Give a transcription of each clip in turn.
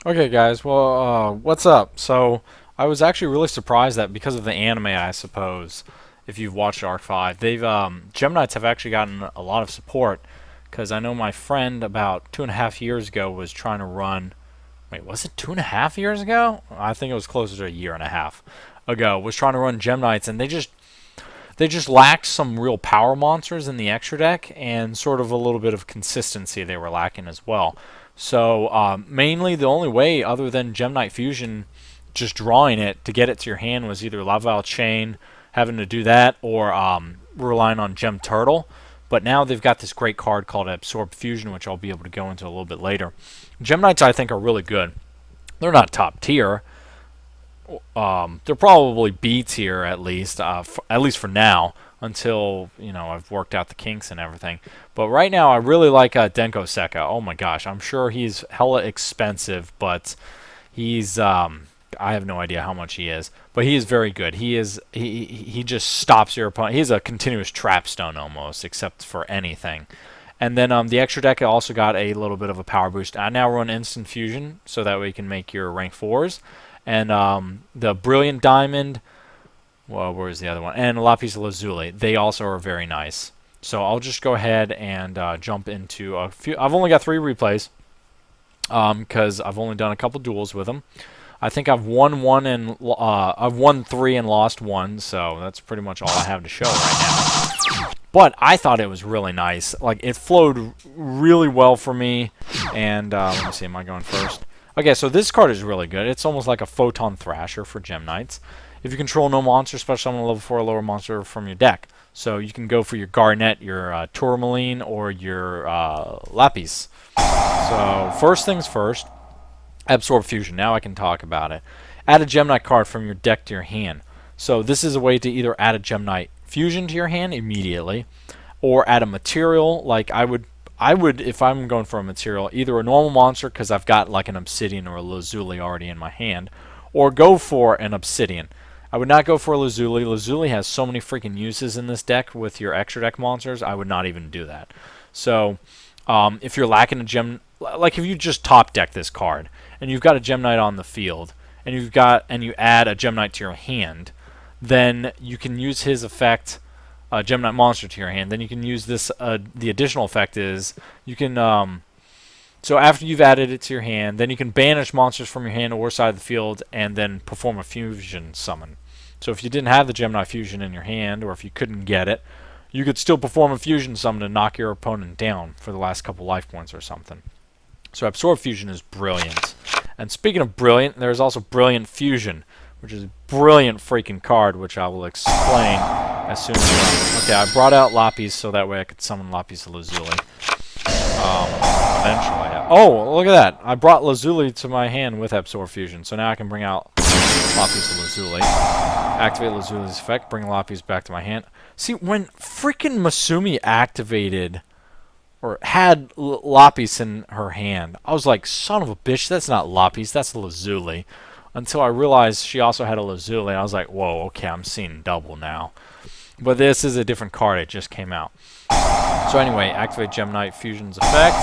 Okay, guys. Well, what's up? So, I was actually really surprised that because of the anime, I suppose, if you've watched Arc 5, they've Geminites have actually gotten a lot of support. Because I know my friend about 2.5 years ago was trying to run. Wait, was it 2.5 years ago? I think it was closer to a year and a half ago. Was trying to run Geminites, and they just lacked some real power monsters in the extra deck, and sort of a little bit of consistency they were lacking as well. So mainly the only way other than Gemnite Fusion, just drawing it to get it to your hand was either Laval Chain, having to do that, or relying on Gem Turtle. But now they've got this great card called Absorb Fusion, which I'll be able to go into a little bit later. Gemnites, I think, are really good. They're not top tier. They're probably B tier at least for now, until I've worked out the kinks and everything. But right now, I really like Denko Seka. Oh my gosh, I'm sure he's hella expensive, but he's I have no idea how much he is, but he is very good. He just stops your opponent. He's a continuous trap stone almost, except for anything. And then the extra deck also got a little bit of a power boost. I now run Instant Fusion, so that way you can make your rank 4s. And the Brilliant Diamond, well, where's the other one? And Lapis Lazuli. They also are very nice. So I'll just go ahead and jump into a few. I've only got 3 replays because I've only done a couple duels with them. I think I've won 1 and I've won 3 and lost 1, so that's pretty much all I have to show right now. But I thought it was really nice. Like, it flowed really well for me. And let me see, am I going first? Okay, so this card is really good. It's almost like a Photon Thrasher for Gemnites. If you control no monster, special summon a level 4 or lower monster from your deck. So you can go for your Garnet, your Tourmaline, or your Lapis. So first things first, Absorb Fusion. Now I can talk about it. Add a Gemnite card from your deck to your hand. So this is a way to either add a Gemnite Fusion to your hand immediately, or add a material. Like I would, if I'm going for a material, either a normal monster because I've got like an Obsidian or a Lazuli already in my hand, or go for an Obsidian. I would not go for a Lazuli. Lazuli has so many freaking uses in this deck with your extra deck monsters. I would not even do that. So if you're lacking a gem, like if you just top deck this card and you've got a Gemnite on the field and you add a Gemnite to your hand, then you can use his effect, Gemnite monster, to your hand. Then you can use this. The additional effect is you can. So after you've added it to your hand, then you can banish monsters from your hand or side of the field, and then perform a fusion summon. So if you didn't have the Gemini Fusion in your hand, or if you couldn't get it, you could still perform a fusion summon to knock your opponent down for the last couple life points or something. So Absorb Fusion is brilliant. And speaking of brilliant, there's also Brilliant Fusion, which is a brilliant freaking card, which I will explain as soon as okay, I brought out Lapis so that way I could summon Lapis Lazuli. Eventually. Oh, look at that. I brought Lazuli to my hand with Absorb Fusion, so now I can bring out Lapis Lazuli. Activate Lazuli's effect, bring Lapis back to my hand. See, when freaking Masumi activated or had Lapis in her hand, I was like, son of a bitch, that's not Lapis, that's Lazuli. Until I realized she also had a Lazuli, and I was like, whoa, okay, I'm seeing double now. But this is a different card, it just came out. So anyway, activate Gemnite Fusion's effect,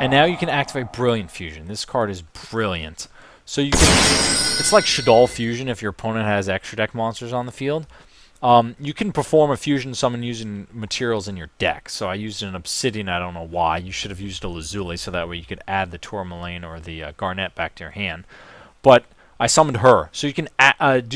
and now you can activate Brilliant Fusion. This card is brilliant. So you can, it's like Shaddoll Fusion if your opponent has extra deck monsters on the field. You can perform a fusion summon using materials in your deck. So I used an Obsidian, I don't know why. You should have used a Lazuli, so that way you could add the Tourmaline or the Garnet back to your hand. But I summoned her, so you can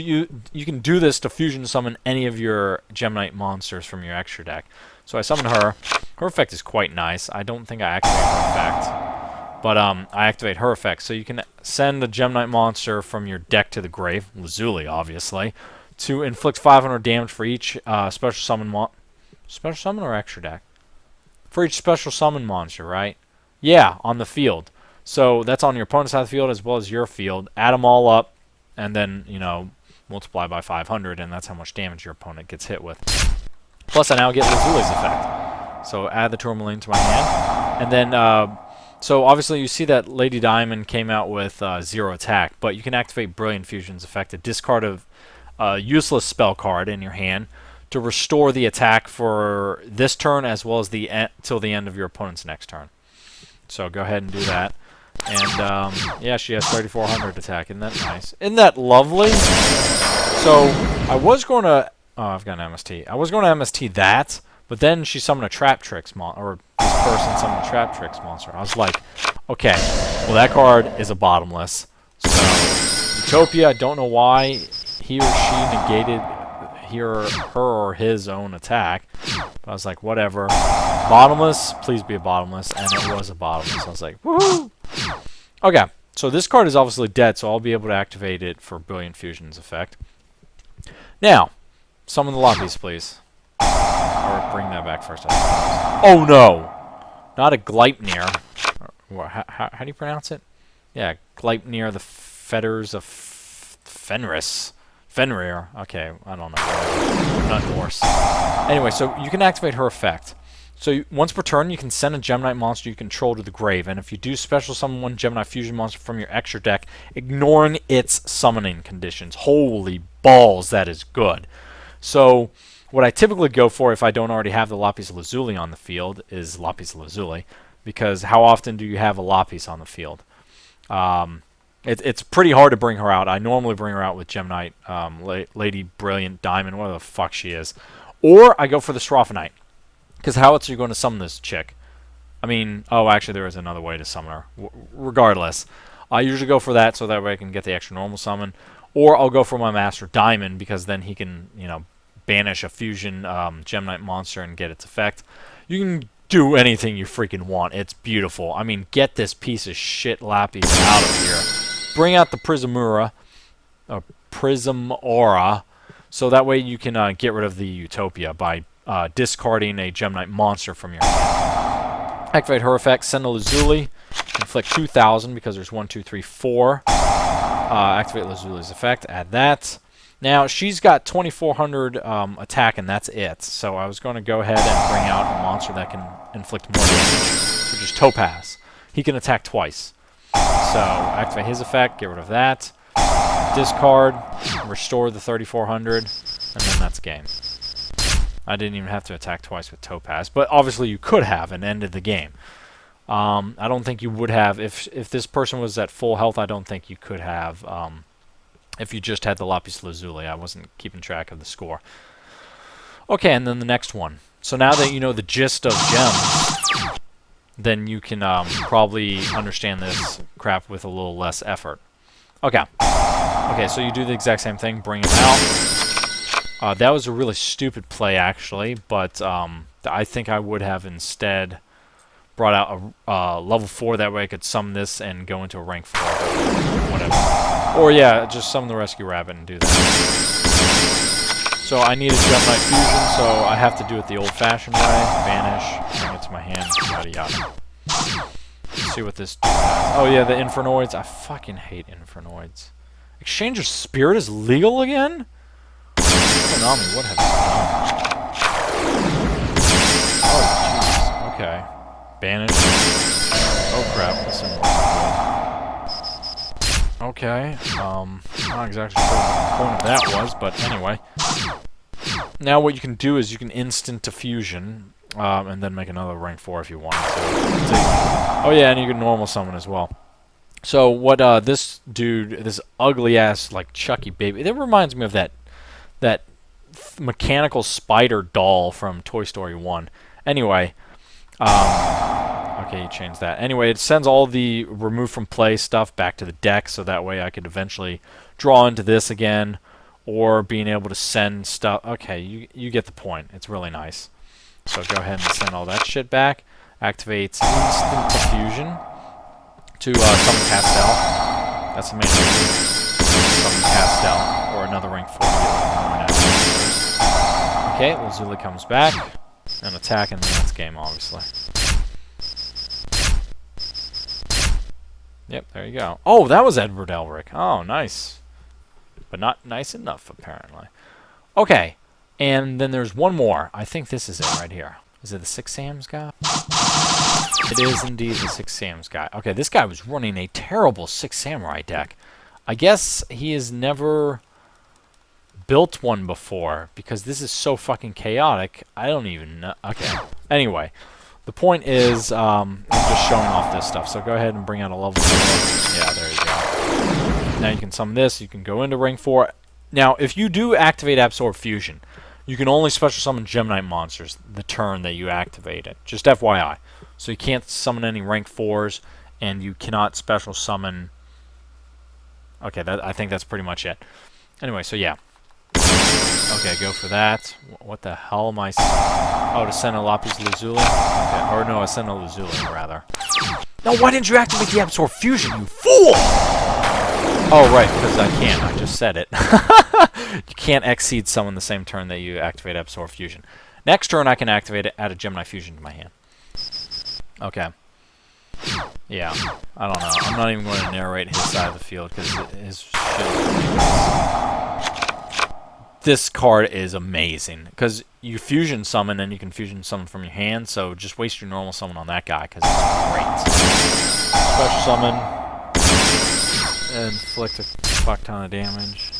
you can do this to fusion summon any of your Gemnite monsters from your extra deck. So I summoned her. Her effect is quite nice. I don't think I activate her effect, but I activate her effect. So you can send a Gemnite monster from your deck to the grave, Lazuli obviously, to inflict 500 damage for each special summon or extra deck? For each special summon monster, right? Yeah, on the field. So that's on your opponent's side of the field as well as your field. Add them all up, and then, multiply by 500, and that's how much damage your opponent gets hit with. Plus, I now get Lazuli's effect. So add the Tourmaline to my hand. And then, so obviously you see that Lady Diamond came out with 0 attack, but you can activate Brilliant Fusion's effect to discard a useless spell card in your hand to restore the attack for this turn as well as till the end of your opponent's next turn. So go ahead and do that. And, yeah, she has 3,400 attack. Isn't that nice? Isn't that lovely? So, I was going to... Oh, I've got an MST. I was going to MST that, but then she summoned a Trap Tricks monster, or this person summoned a Trap Tricks monster. I was like, okay, well, that card is a bottomless. So, Utopia, I don't know why he or she negated her or his own attack. But I was like, whatever. Bottomless, please be a bottomless, and it was a bottomless. I was like, woohoo! Okay, so this card is obviously dead, so I'll be able to activate it for Brilliant Fusion's effect. Now, summon the Lapis, please. Or bring that back first, I suppose. Oh no! Not a Gleipnir. How do you pronounce it? Yeah, Gleipnir, the Fetters of Fenris. Fenrir. Okay, I don't know. I'm not Norse. Anyway, so you can activate her effect. So once per turn, you can send a Gemini monster you control to the grave, and if you do special summon one Gemini Fusion monster from your extra deck, ignoring its summoning conditions. Holy balls, that is good. So what I typically go for if I don't already have the Lapis Lazuli on the field is Lapis Lazuli, because how often do you have a Lapis on the field? It's pretty hard to bring her out. I normally bring her out with Gemini, Lady Brilliant Diamond, whatever the fuck she is. Or I go for the Strophanite. Because how else are you going to summon this chick? I mean, oh, actually there is another way to summon her. Regardless, I usually go for that so that way I can get the extra normal summon. Or I'll go for my Master Diamond because then he can, you know, banish a fusion Gemini monster and get its effect. You can do anything you freaking want. It's beautiful. I mean, get this piece of shit Lapis out of here. Bring out the Prismura, Prismora, so that way you can get rid of the Utopia by discarding a Gemini monster from your hand. Activate her effect, send a Lazuli, inflict 2,000 because there's 1, 2, 3, 4. Activate Lazuli's effect, add that. Now, she's got 2,400 attack, and that's it. So I was going to go ahead and bring out a monster that can inflict more damage, which is Topaz. He can attack twice. So activate his effect, get rid of that. Discard, restore the 3,400, and then that's game. I didn't even have to attack twice with Topaz, but obviously you could have and ended the game. I don't think you would have, if this person was at full health, I don't think you could have, if you just had the Lapis Lazuli. I wasn't keeping track of the score. Okay, and then the next one. So now that you know the gist of gems, then you can probably understand this crap with a little less effort. Okay. Okay, so you do the exact same thing, bring him out. That was a really stupid play, actually, but I think I would have instead brought out a level 4, that way I could summon this and go into a rank 4, whatever. Or yeah, just summon the Rescue Rabbit and do that. So I need a Gemini Fusion, so I have to do it the old-fashioned way. Banish, bring it to my hand, yada yada. Let's see what this dude has. Oh yeah, the Infernoids. I fucking hate Infernoids. Exchange of Spirit is legal again? Konami, what have you done? Oh, jeez. Okay. Banish. Oh crap, this isn't looking good. Okay. Not exactly sure what the point of that was, but anyway. Now what you can do is you can instant to fusion, and then make another rank 4 if you want. Oh yeah, and you can normal summon as well. So what this dude, this ugly ass like Chucky baby, it reminds me of that mechanical spider doll from Toy Story 1. Anyway, okay, you changed that. Anyway, it sends all the remove from play stuff back to the deck, so that way I could eventually draw into this again, or being able to send stuff. Okay, you get the point. It's really nice. So go ahead and send all that shit back. Activate instant diffusion to summon Castel. That's the main reason. Summon Castel, or another rank 4 to get rid of more now. Okay, Lazuli comes back, and attack, and then that's game, obviously. Yep, there you go. Oh, that was Edward Elric. Oh, nice. But not nice enough, apparently. Okay, and then there's one more. I think this is it right here. Is it the Six Sams guy? It is indeed the Six Sams guy. Okay, this guy was running a terrible Six Samurai deck. I guess he has never built one before, because this is so fucking chaotic. I don't even know. Okay. Anyway, The point is, I'm just showing off this stuff. So go ahead and bring out a level 4. Yeah, there you go. Now you can summon this. You can go into rank 4. Now, if you do activate Absorb Fusion, you can only special summon Gemini monsters the turn that you activate it. Just FYI. So you can't summon any rank 4s, and you cannot special summon... Okay, I think that's pretty much it. Anyway, so yeah. Okay, go for that. What the hell am I... Oh, to send a Lapis Lazuli? Okay, or no, I send a Lazuli, rather. No, why didn't you activate the Absorb Fusion, you fool? Oh, right, because I can't. I just said it. You can't Exceed summon the same turn that you activate Absorb Fusion. Next turn, I can activate it, add a Gemini Fusion to my hand. Okay. Yeah, I don't know. I'm not even going to narrate his side of the field, because his shit is ridiculous. This card is amazing, because you fusion summon, and you can fusion summon from your hand, so just waste your normal summon on that guy, because it's great. Special summon. Inflict a fuck ton of damage.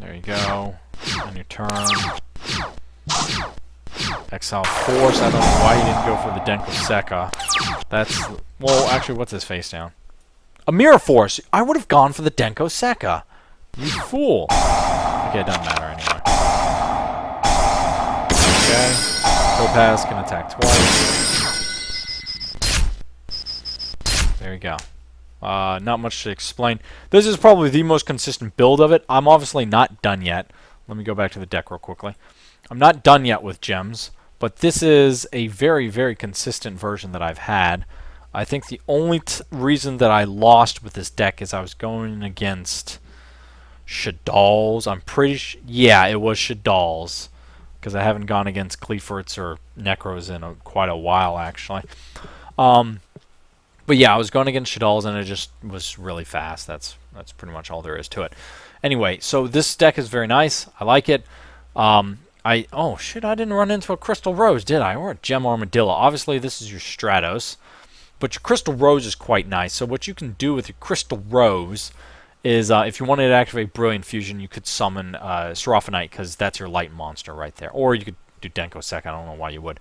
There you go. On your turn. Exile Force. I don't know why he didn't go for the Denko Sekka. That's... Well, actually, what's his face down? A Mirror Force! I would have gone for the Denko Sekka! You fool! Okay, it doesn't matter anyway. Okay. Topaz can attack twice. There you go. Not much to explain. This is probably the most consistent build of it. I'm obviously not done yet. Let me go back to the deck real quickly. I'm not done yet with gems, but this is a very, very consistent version that I've had. I think the only reason that I lost with this deck is I was going against Shadal's. I'm pretty yeah, it was Shadal's, because I haven't gone against Cleaforts or Necros in quite a while, actually. But yeah, I was going against Shadal's, and it just was really fast. That's pretty much all there is to it. Anyway, so this deck is very nice. I like it. Oh shit, I didn't run into a Crystal Rose, did I? Or a Gem Armadillo. Obviously, this is your Stratos, but your Crystal Rose is quite nice. So what you can do with your Crystal Rose is, if you wanted to activate Brilliant Fusion, you could summon Seraphinite, because that's your light monster right there. Or you could do Denko Sekka. I don't know why you would.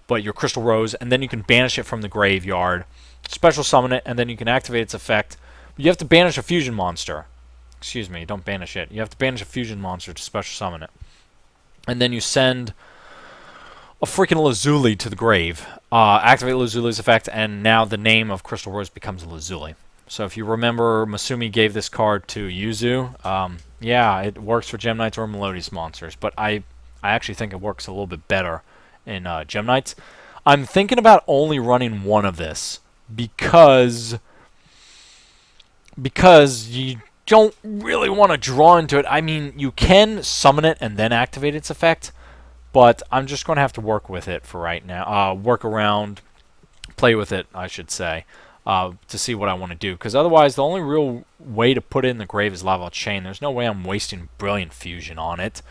But your Crystal Rose, and then you can banish it from the graveyard, special summon it, and then you can activate its effect. You have to banish a fusion monster. Excuse me, don't banish it. You have to banish a fusion monster to special summon it. And then you send a freaking Lazuli to the grave. Activate Lazuli's effect, and now the name of Crystal Rose becomes Lazuli. So if you remember, Masumi gave this card to Yuzu. Yeah, it works for Gem Knights or Melodious monsters, but I actually think it works a little bit better in Gem Knights. I'm thinking about only running one of this, because you don't really want to draw into it. I mean, you can summon it and then activate its effect, but I'm just going to have to work with it for right now. Work around, play with it, I should say, to see what I want to do. Because otherwise, the only real way to put it in the grave is Lava Chain. There's no way I'm wasting Brilliant Fusion on it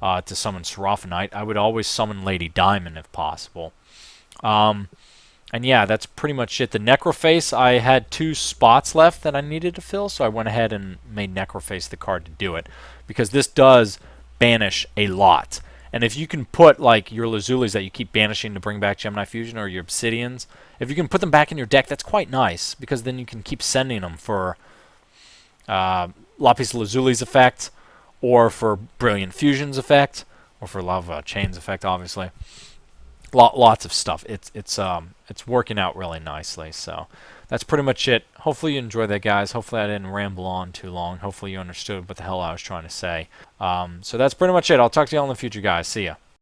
to summon Seraphinite. I would always summon Lady Diamond if possible. And yeah, that's pretty much it. The Necroface, I had 2 spots left that I needed to fill, so I went ahead and made Necroface the card to do it. Because this does banish a lot. And if you can put, like, your Lazulis that you keep banishing to bring back Gemini Fusion, or your Obsidians, if you can put them back in your deck, that's quite nice. Because then you can keep sending them for Lapis Lazuli's effect, or for Brilliant Fusion's effect, or for Lava Chain's effect, obviously. Lots of stuff. It's working out really nicely. So that's pretty much it. Hopefully you enjoyed that, guys. Hopefully I didn't ramble on too long. Hopefully you understood what the hell I was trying to say. So that's pretty much it. I'll talk to you all in the future, guys. See ya.